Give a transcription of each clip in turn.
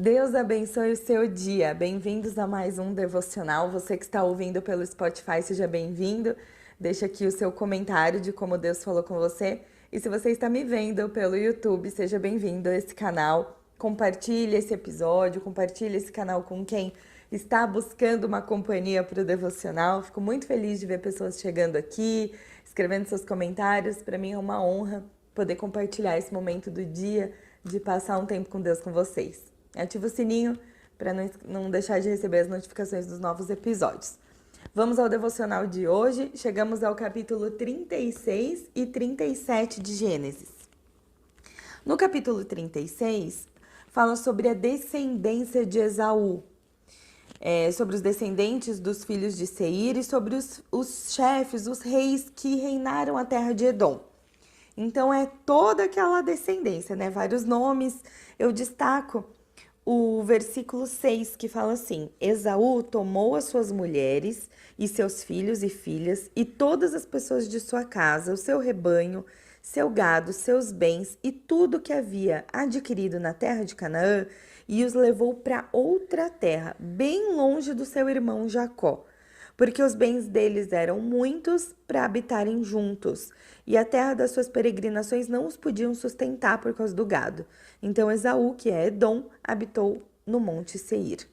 Deus abençoe o seu dia. Bem-vindos a mais um devocional. Você que está ouvindo pelo Spotify, seja bem-vindo. Deixa aqui o seu comentário de como Deus falou com você. E se você está me vendo pelo YouTube, seja bem-vindo a esse canal. Compartilhe esse episódio, compartilhe esse canal com quem está buscando uma companhia para o devocional. Fico muito feliz de ver pessoas chegando aqui, escrevendo seus comentários. Para mim é uma honra poder compartilhar esse momento do dia, de passar um tempo com Deus com vocês. Ativa o sininho para não deixar de receber as notificações dos novos episódios. Vamos ao devocional de hoje. Chegamos ao capítulo 36 e 37 de Gênesis. No capítulo 36, fala sobre a descendência de Esaú, sobre os descendentes dos filhos de Seir e sobre os chefes, os reis que reinaram a terra de Edom. Então é toda aquela descendência, né? Vários nomes. Eu destaco o versículo 6, que fala assim: Esaú tomou as suas mulheres e seus filhos e filhas e todas as pessoas de sua casa, o seu rebanho, seu gado, seus bens e tudo que havia adquirido na terra de Canaã e os levou para outra terra, bem longe do seu irmão Jacó, porque os bens deles eram muitos para habitarem juntos, e a terra das suas peregrinações não os podiam sustentar por causa do gado. Então Esaú, que é Edom, habitou no monte Seir.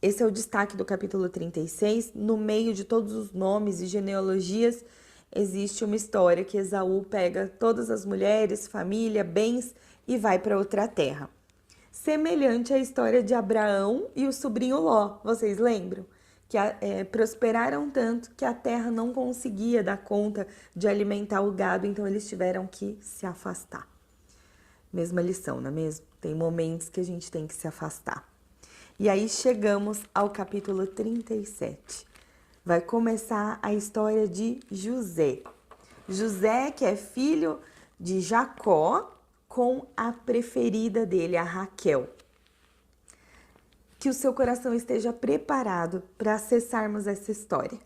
Esse é o destaque do capítulo 36. No meio de todos os nomes e genealogias, existe uma história que Esaú pega todas as mulheres, família, bens e vai para outra terra. Semelhante à história de Abraão e o sobrinho Ló, vocês lembram? Que prosperaram tanto que a terra não conseguia dar conta de alimentar o gado, então eles tiveram que se afastar. Mesma lição, não é mesmo? Tem momentos que a gente tem que se afastar. E aí chegamos ao capítulo 37. Vai começar a história de José. José, que é filho de Jacó, com a preferida dele, a Raquel. Que o seu coração esteja preparado para acessarmos essa história.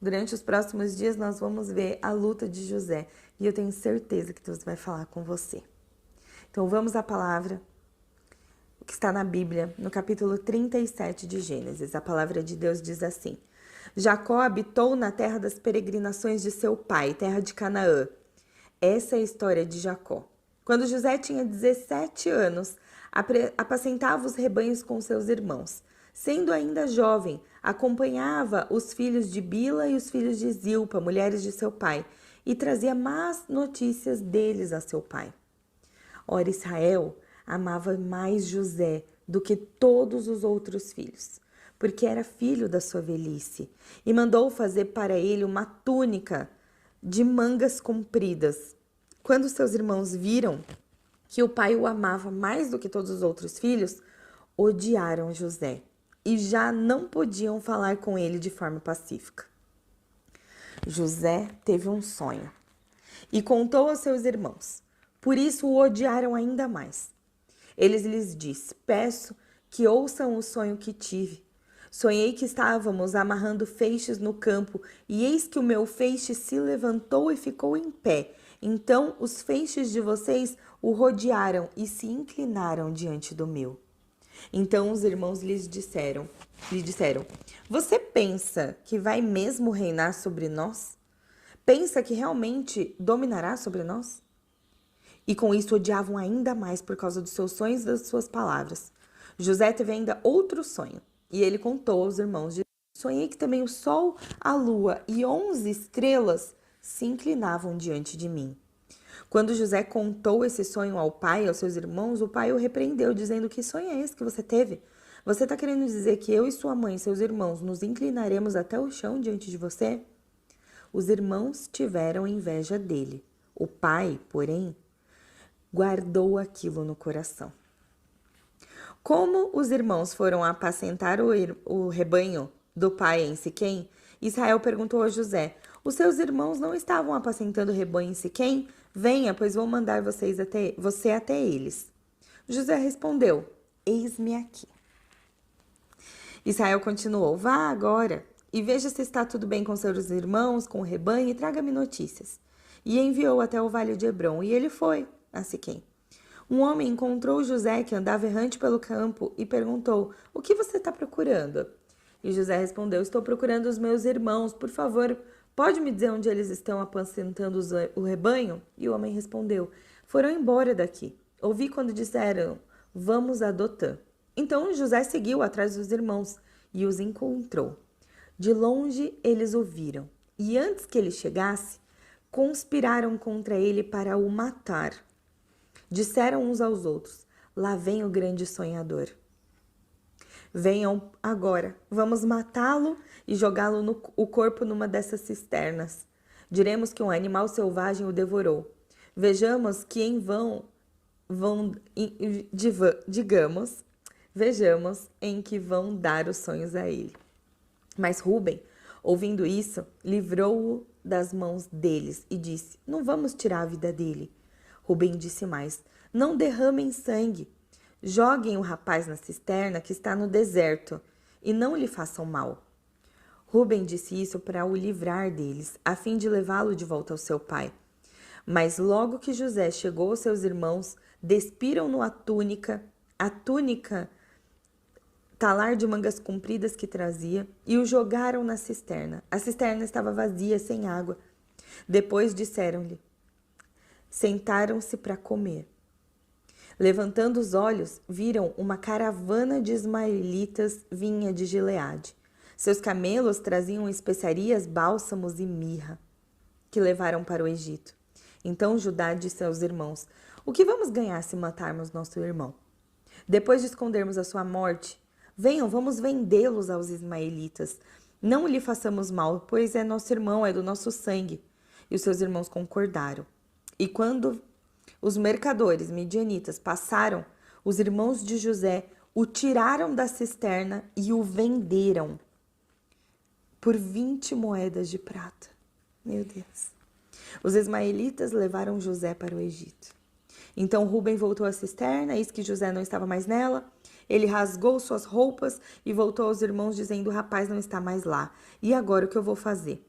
Durante os próximos dias nós vamos ver a luta de José e eu tenho certeza que Deus vai falar com você. Então vamos à palavra, o que está na Bíblia, no capítulo 37 de Gênesis. A palavra de Deus diz assim: Jacó habitou na terra das peregrinações de seu pai, terra de Canaã. Essa é a história de Jacó. Quando José tinha 17 anos, apacentava os rebanhos com seus irmãos. Sendo ainda jovem, acompanhava os filhos de Bila e os filhos de Zilpa, mulheres de seu pai, e trazia más notícias deles a seu pai. Ora, Israel amava mais José do que todos os outros filhos, porque era filho da sua velhice, e mandou fazer para ele uma túnica de mangas compridas. Quando seus irmãos viram que o pai o amava mais do que todos os outros filhos, odiaram José e já não podiam falar com ele de forma pacífica. José teve um sonho e contou aos seus irmãos. Por isso o odiaram ainda mais. Eles lhes disse: peço que ouçam o sonho que tive. Sonhei que estávamos amarrando feixes no campo e eis que o meu feixe se levantou e ficou em pé. Então os feixes de vocês o rodearam e se inclinaram diante do meu. Então os irmãos lhe disseram: você pensa que vai mesmo reinar sobre nós? Pensa que realmente dominará sobre nós? E com isso odiavam ainda mais por causa dos seus sonhos e das suas palavras. José teve ainda outro sonho, e ele contou aos irmãos: sonhei que também o sol, a lua e 11 estrelas se inclinavam diante de mim. Quando José contou esse sonho ao pai e aos seus irmãos, o pai o repreendeu, dizendo: que sonho é esse que você teve? Você está querendo dizer que eu e sua mãe e seus irmãos nos inclinaremos até o chão diante de você? Os irmãos tiveram inveja dele. O pai, porém, guardou aquilo no coração. Como os irmãos foram apacentar o rebanho do pai em Siquém, Israel perguntou a José: os seus irmãos não estavam apacentando o rebanho em Siquém? Venha, pois vou mandar você até eles. José respondeu: eis-me aqui. Israel continuou: vá agora e veja se está tudo bem com seus irmãos, com o rebanho, e traga-me notícias. E enviou até o vale de Hebrom, e ele foi a Siquém. um homem encontrou José, que andava errante pelo campo, e perguntou: "O que você está procurando?" E José respondeu: "Estou procurando os meus irmãos. Por favor, pode me dizer onde eles estão apacentando o rebanho?" E o homem respondeu: "Foram embora daqui. Ouvi quando disseram: Vamos a Dotã." Então José seguiu atrás dos irmãos e os encontrou. De longe eles o viram, e antes que ele chegasse, conspiraram contra ele para o matar. Disseram uns aos outros: "Lá vem o grande sonhador. Venham agora, vamos matá-lo e jogá-lo o corpo numa dessas cisternas. Diremos que um animal selvagem o devorou. Vejamos que em digamos, vejamos em que vão dar os sonhos a ele." Mas Rúben, ouvindo isso, livrou-o das mãos deles e disse: "Não vamos tirar a vida dele." Rúben disse mais: "Não derramem sangue. Joguem o rapaz na cisterna que está no deserto e não lhe façam mal." Rúben disse isso para o livrar deles, a fim de levá-lo de volta ao seu pai. Mas logo que José chegou aos seus irmãos, despiram-no a túnica talar de mangas compridas que trazia, e o jogaram na cisterna. A cisterna estava vazia, sem água. Depois disseram-lhe: Sentaram-se para comer. Levantando os olhos, viram uma caravana de ismaelitas vinha de Gileade. Seus camelos traziam especiarias, bálsamos e mirra, que levaram para o Egito. Então Judá disse aos irmãos: "O que vamos ganhar se matarmos nosso irmão? Depois de escondermos a sua morte, venham, vamos vendê-los aos ismaelitas. Não lhe façamos mal, pois é nosso irmão, é do nosso sangue." E os seus irmãos concordaram. E quando os mercadores midianitas passaram, os irmãos de José o tiraram da cisterna e o venderam por 20 moedas de prata. Meu Deus. Os ismaelitas levaram José para o Egito. Então Rúben voltou à cisterna, eis que José não estava mais nela. Ele rasgou suas roupas e voltou aos irmãos, dizendo: "O rapaz não está mais lá. E agora o que eu vou fazer?"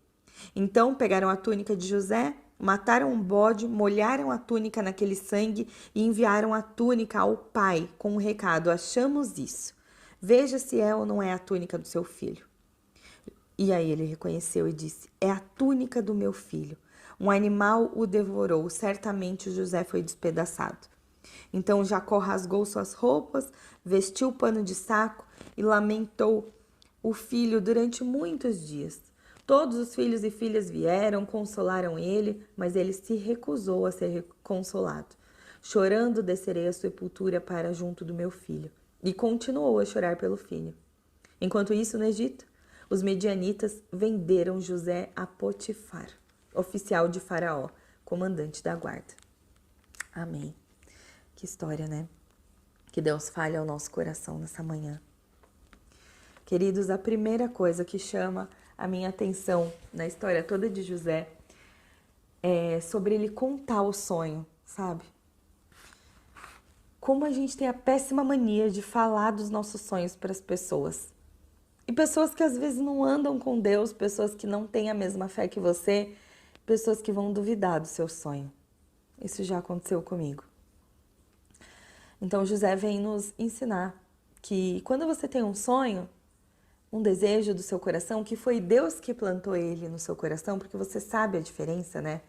Então pegaram a túnica de José, mataram um bode, molharam a túnica naquele sangue e enviaram a túnica ao pai com um recado: "Achamos isso. Veja se é ou não é a túnica do seu filho." E aí ele reconheceu e disse: "É a túnica do meu filho. Um animal o devorou, certamente José foi despedaçado." Então Jacó rasgou suas roupas, vestiu o pano de saco e lamentou o filho durante muitos dias. Todos os filhos e filhas vieram, consolaram ele, mas ele se recusou a ser consolado. "Chorando descerei à sepultura para junto do meu filho." E continuou a chorar pelo filho. Enquanto isso, no Egito, os medianitas venderam José a Potifar, oficial de Faraó, comandante da guarda. Amém. Que história, né? Que Deus fale ao nosso coração nessa manhã. Queridos, a primeira coisa que chama a minha atenção na história toda de José é sobre ele contar o sonho, sabe? Como a gente tem a péssima mania de falar dos nossos sonhos para as pessoas. E pessoas que às vezes não andam com Deus, pessoas que não têm a mesma fé que você, pessoas que vão duvidar do seu sonho. Isso já aconteceu comigo. Então José vem nos ensinar que quando você tem um sonho, um desejo do seu coração, que foi Deus que plantou ele no seu coração, porque você sabe a diferença, né?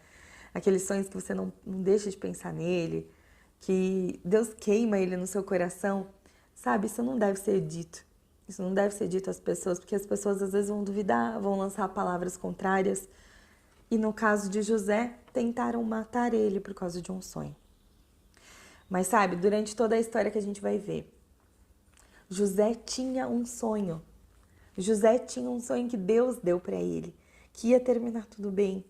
Aqueles sonhos que você não deixa de pensar nele, que Deus queima ele no seu coração, sabe? Isso não deve ser dito. Isso não deve ser dito às pessoas, porque as pessoas às vezes vão duvidar, vão lançar palavras contrárias. E no caso de José, tentaram matar ele por causa de um sonho. Mas sabe, durante toda a história que a gente vai ver, José tinha um sonho. José tinha um sonho que Deus deu para ele, que ia terminar tudo bem,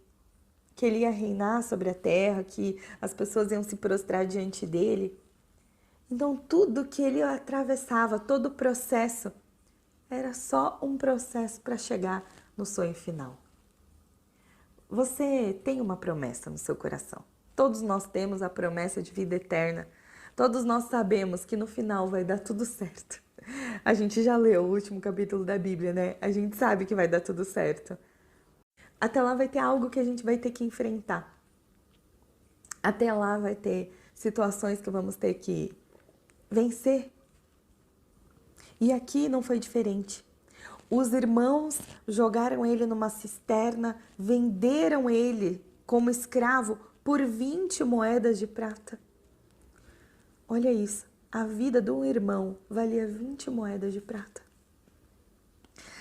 que ele ia reinar sobre a terra, que as pessoas iam se prostrar diante dele. Então tudo que ele atravessava, todo o processo, era só um processo para chegar no sonho final. Você tem uma promessa no seu coração. Todos nós temos a promessa de vida eterna. Todos nós sabemos que no final vai dar tudo certo. A gente já leu o último capítulo da Bíblia, né? A gente sabe que vai dar tudo certo. Até lá vai ter algo que a gente vai ter que enfrentar. Até lá vai ter situações que vamos ter que vencer. E aqui não foi diferente. Os irmãos jogaram ele numa cisterna, venderam ele como escravo por 20 moedas de prata. Olha isso, a vida de um irmão valia 20 moedas de prata.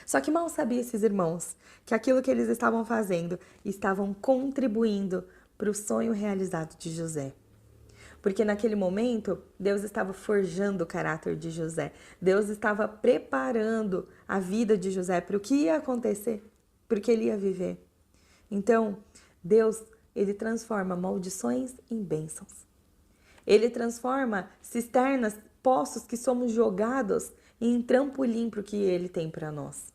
Só que mal sabiam esses irmãos que aquilo que eles estavam fazendo estavam contribuindo para o sonho realizado de José. Porque naquele momento, Deus estava forjando o caráter de José. Deus estava preparando a vida de José para o que ia acontecer, para o que ele ia viver. Então, Deus, ele transforma maldições em bênçãos. Ele transforma cisternas, poços que somos jogados em trampolim para o que ele tem para nós.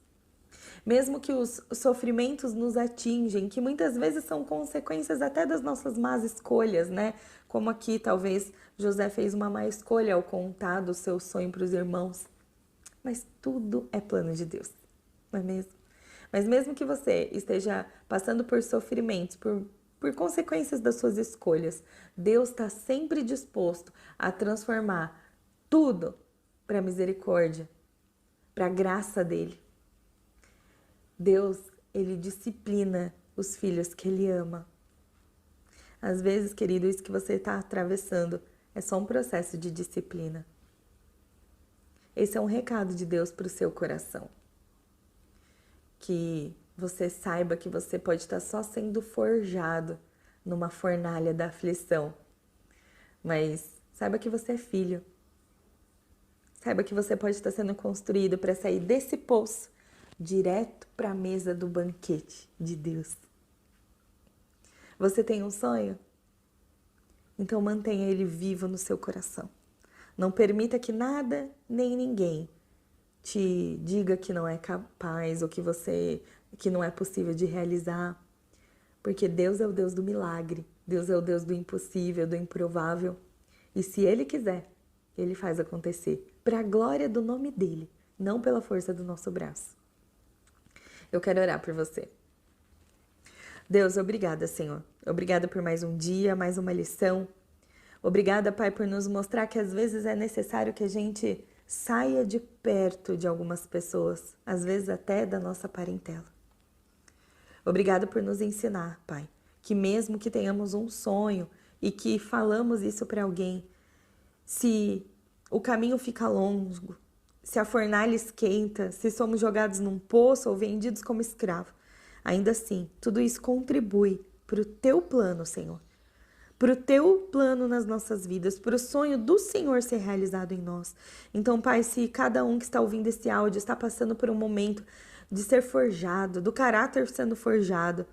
Mesmo que os sofrimentos nos atingem, que muitas vezes são consequências até das nossas más escolhas, né? Como aqui, talvez, José fez uma má escolha ao contar do seu sonho para os irmãos. Mas tudo é plano de Deus, não é mesmo? Mas mesmo que você esteja passando por sofrimentos, por consequências das suas escolhas, Deus está sempre disposto a transformar tudo para a misericórdia, para a graça dele. Deus, ele disciplina os filhos que ele ama. Às vezes, querido, isso que você está atravessando é só um processo de disciplina. Esse é um recado de Deus para o seu coração. Que você saiba que você pode estar só sendo forjado numa fornalha da aflição. Mas saiba que você é filho. Saiba que você pode estar sendo construído para sair desse poço direto para a mesa do banquete de Deus. Você tem um sonho? Então mantenha ele vivo no seu coração. Não permita que nada nem ninguém te diga que não é capaz ou que não é possível de realizar. Porque Deus é o Deus do milagre. Deus é o Deus do impossível, do improvável. E se Ele quiser, Ele faz acontecer. Para a glória do nome dEle, não pela força do nosso braço. Eu quero orar por você. Deus, obrigada, Senhor. Obrigada por mais um dia, mais uma lição. Obrigada, Pai, por nos mostrar que às vezes é necessário que a gente saia de perto de algumas pessoas, às vezes até da nossa parentela. Obrigada por nos ensinar, Pai, que mesmo que tenhamos um sonho e que falamos isso para alguém, se o caminho fica longo, se a fornalha esquenta, se somos jogados num poço ou vendidos como escravo, ainda assim, tudo isso contribui para o teu plano, Senhor. Para o teu plano nas nossas vidas, para o sonho do Senhor ser realizado em nós. Então, Pai, se cada um que está ouvindo esse áudio está passando por um momento de ser forjado, do caráter sendo forjado,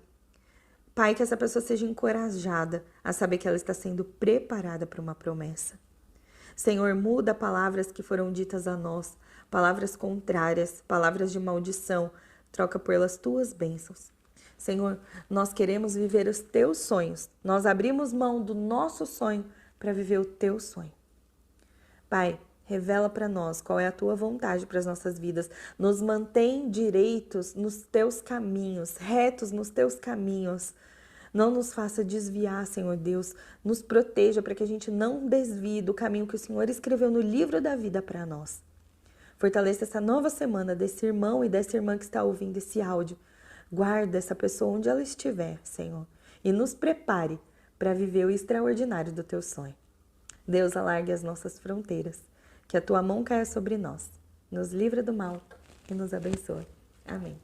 Pai, que essa pessoa seja encorajada a saber que ela está sendo preparada para uma promessa. Senhor, muda palavras que foram ditas a nós, palavras contrárias, palavras de maldição, troca por elas tuas bênçãos. Senhor, nós queremos viver os teus sonhos. Nós abrimos mão do nosso sonho para viver o teu sonho. Pai, revela para nós qual é a tua vontade para as nossas vidas. Nos mantém direitos nos teus caminhos, retos nos teus caminhos. Não nos faça desviar, Senhor Deus. Nos proteja para que a gente não desvie do caminho que o Senhor escreveu no livro da vida para nós. Fortaleça essa nova semana desse irmão e dessa irmã que está ouvindo esse áudio. Guarda essa pessoa onde ela estiver, Senhor. E nos prepare para viver o extraordinário do teu sonho. Deus, alargue as nossas fronteiras. Que a tua mão caia sobre nós. Nos livra do mal e nos abençoe. Amém.